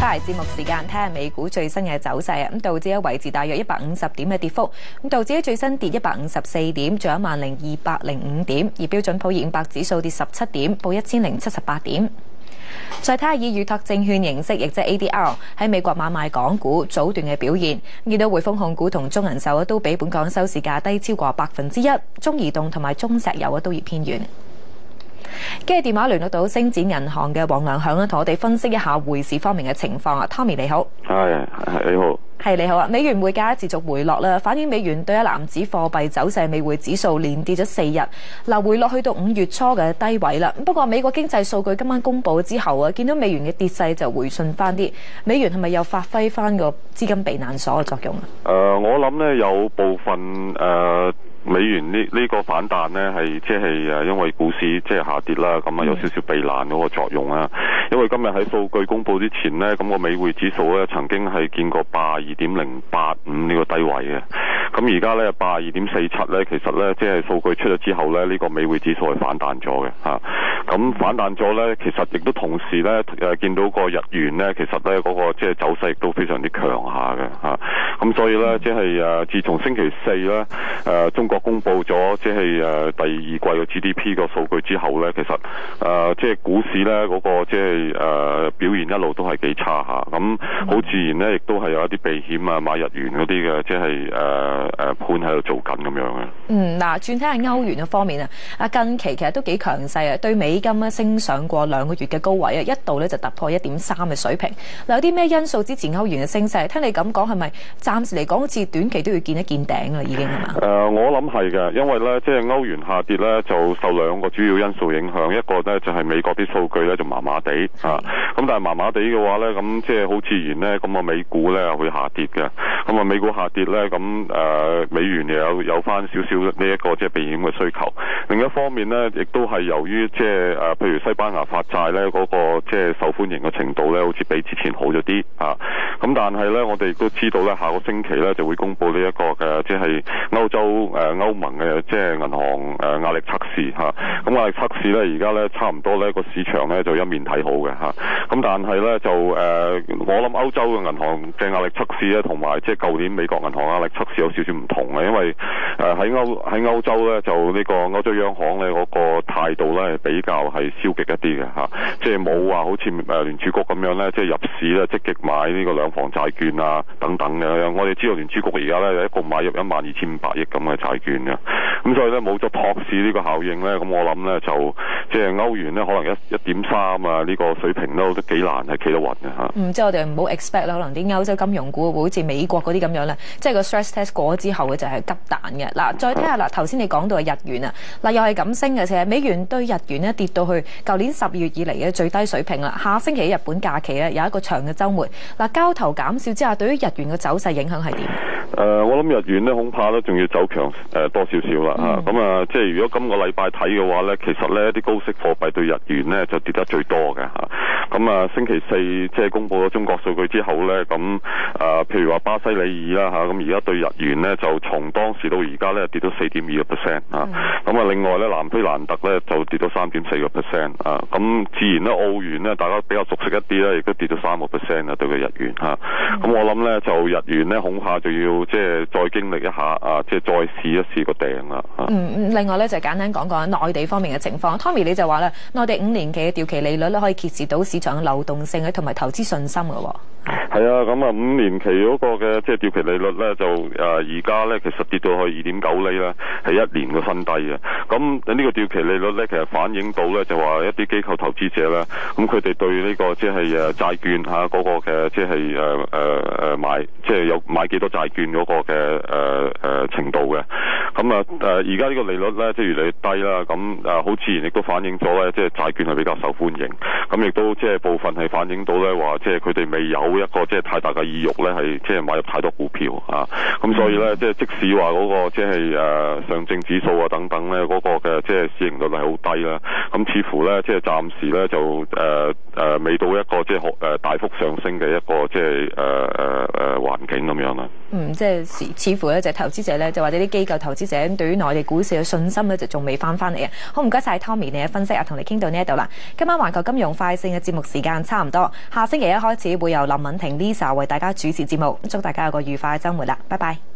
翻嚟節目時間，睇下美股最新嘅走勢啊！咁道指維持大約150點嘅跌幅，咁道指最新跌154點，仲有10205點，而標準普爾500指數跌17點，報1078點。再睇下以預託證券形式，亦即係 ADR 喺美國買賣港股早段嘅表現，見到匯豐控股同中銀壽都比本港收市價低超過1%，中移動同埋中石油都要偏軟。跟住電話聯絡到星展銀行嘅黃良響啦，同我哋分析一下匯市方面嘅情況啊。Tommy 你好，係你好，係你好啊。美元匯價持續回落啦，反映美元對一籃子貨幣走勢，美匯指數連跌咗4日，嗱回落去到5月初嘅低位啦。不過美國經濟數據今晚公佈之後啊，見到美元嘅跌勢就回順翻啲，美元係咪又發揮翻個資金避難所嘅作用啊？我諗咧有部分美元呢個反彈呢係即係因為股市即係下跌啦，咁啊有少少避難嗰個作用啦。因為今日喺數據公佈之前呢，咁個美匯指數咧曾經係見過82.085呢個低位嘅。咁而家咧82.47咧，其實咧即係數據出咗之後咧，呢個美匯指數係反彈咗嘅嚇。咁反彈咗咧，其實亦都同時咧見到個日元咧，其實咧嗰個即係走勢亦都非常之強下嘅嚇。咁所以咧即係自從星期四咧中國公佈咗即係第二季嘅 GDP 個數據之後咧，其實即係股市咧嗰個即係表現一路都係幾差下。咁好自然咧，亦都係有一啲避險啊買日元嗰啲嘅即係盤喺度做緊咁樣嘅。嗱，轉睇下歐元嘅方面啊，近期其實都幾強勢啊，對美金咧升上過2個月嘅高位啊，一度咧就突破1.3嘅水平。嗱，有啲咩因素支持歐元嘅升勢？聽你咁講，係咪暫時嚟講好似短期都要見一見頂啦？已經係嘛？我諗係嘅，因為咧即係歐元下跌咧就受2個主要因素影響，一個咧就係美國啲數據咧就麻麻地啊，咁但係麻麻地嘅話咧，咁即係好自然咧，咁啊美股咧會下跌嘅，咁啊美股下跌咧，咁美元又有翻少少呢一個即係避險嘅需求。另一方面咧，亦都係由於即係譬如西班牙發債咧嗰個即係受歡迎嘅程度咧，好似比之前好咗啲啊。咁但係咧，我哋亦都知道咧，下個星期咧就會公布呢一個嘅即係歐洲歐盟嘅即係銀行壓力測試嚇。咁壓力測試咧，而家咧差唔多咧個市場咧就一面睇好嘅嚇。咁但係咧就我諗歐洲嘅銀行嘅壓力測試咧，同埋即係舊年美國銀行壓力測試有少少唔同嘅，因為喺歐洲咧就呢個歐洲央行咧嗰個態度咧係比較係消極一啲嘅嚇，即係冇話好似聯儲局咁樣咧，即係入市咧積極買呢個兩房債券啊等等嘅。我哋知道聯儲局而家咧一共買入12500億咁嘅債券嘅，咁所以咧冇咗托市呢個效應咧，咁我諗咧就即係歐元咧可能1.3啊呢個水平都幾難係企得穩嘅嚇。即係我哋唔好 expect 啦，可能啲歐洲金融股會好似美國嗰啲咁樣咧，即係個 stress test 過咗之後嘅就係急彈嘅。嗱，再睇下嗱，頭先你講到係日元啊，嗱又係咁升嘅，其實美元對日元咧跌到去舊年12月以嚟嘅最低水平啦。下星期日本假期咧有一個長嘅週末，嗱交投減少之下，對於日元嘅走勢影響係點？我諗日元咧恐怕咧仲要走強多少少啦嚇。咁即係如果今個禮拜睇嘅話咧，其實咧啲高息貨幣對日元咧就跌得最多嘅嚇。咁星期四即係公佈咗中國數據之後咧，咁譬如話巴西里爾啦嚇，咁而家對日元咧就從當時到而家咧跌到4.2% 啊。咁另外咧南非蘭特咧就跌到3.4% 啊。咁自然咧澳元咧大家比較熟悉一啲咧，亦都跌到3% 啊對個日元嚇。咁我諗咧就日元咧恐怕就要即係再經歷一下啊，即係再試一試個頂啦。另外咧就簡單講講內地方面嘅情況。Tommy 你就話咧，內地5年期嘅掉期利率咧可以揭示到市場嘅流動性同埋投資信心嘅喎。係啊，咁5年期嗰個嘅即係掉期利率咧就而家咧其實跌到去2.9厘咧，係1年嘅新低嘅。咁呢個掉期利率咧其實反映到咧就話一啲機構投資者咧，咁佢哋對呢個即係債券嗰個嘅即係買即係有買幾多債券嗰個嘅程度嘅。咁而家呢個利率咧即係越嚟越低啦，咁好自然亦都反映咗咧即係債券係比較受歡迎。咁亦都即係部分係反映到咧話即係佢哋未有一個即係太大嘅意欲咧，係即係買入太多股票啊。咁所以咧，即係即使話嗰個即係上證指數啊等等咧，嗰個嘅即係市盈率係好低啦。咁似乎咧，即係暫時咧就未到一個即係大幅上升嘅一個即係環境咁樣啦。即係似乎咧就係投資者咧，就或者啲機構投資者對於內地股市嘅信心咧，就仲未翻嚟啊！好，唔該晒 Tommy 你嘅分析啊，同你傾到呢一度啦。今晚環球金融快訊嘅節目時間差唔多，下星期一開始會由林敏婷 Lisa 為大家主持節目，祝大家有個愉快嘅週末啦，拜拜。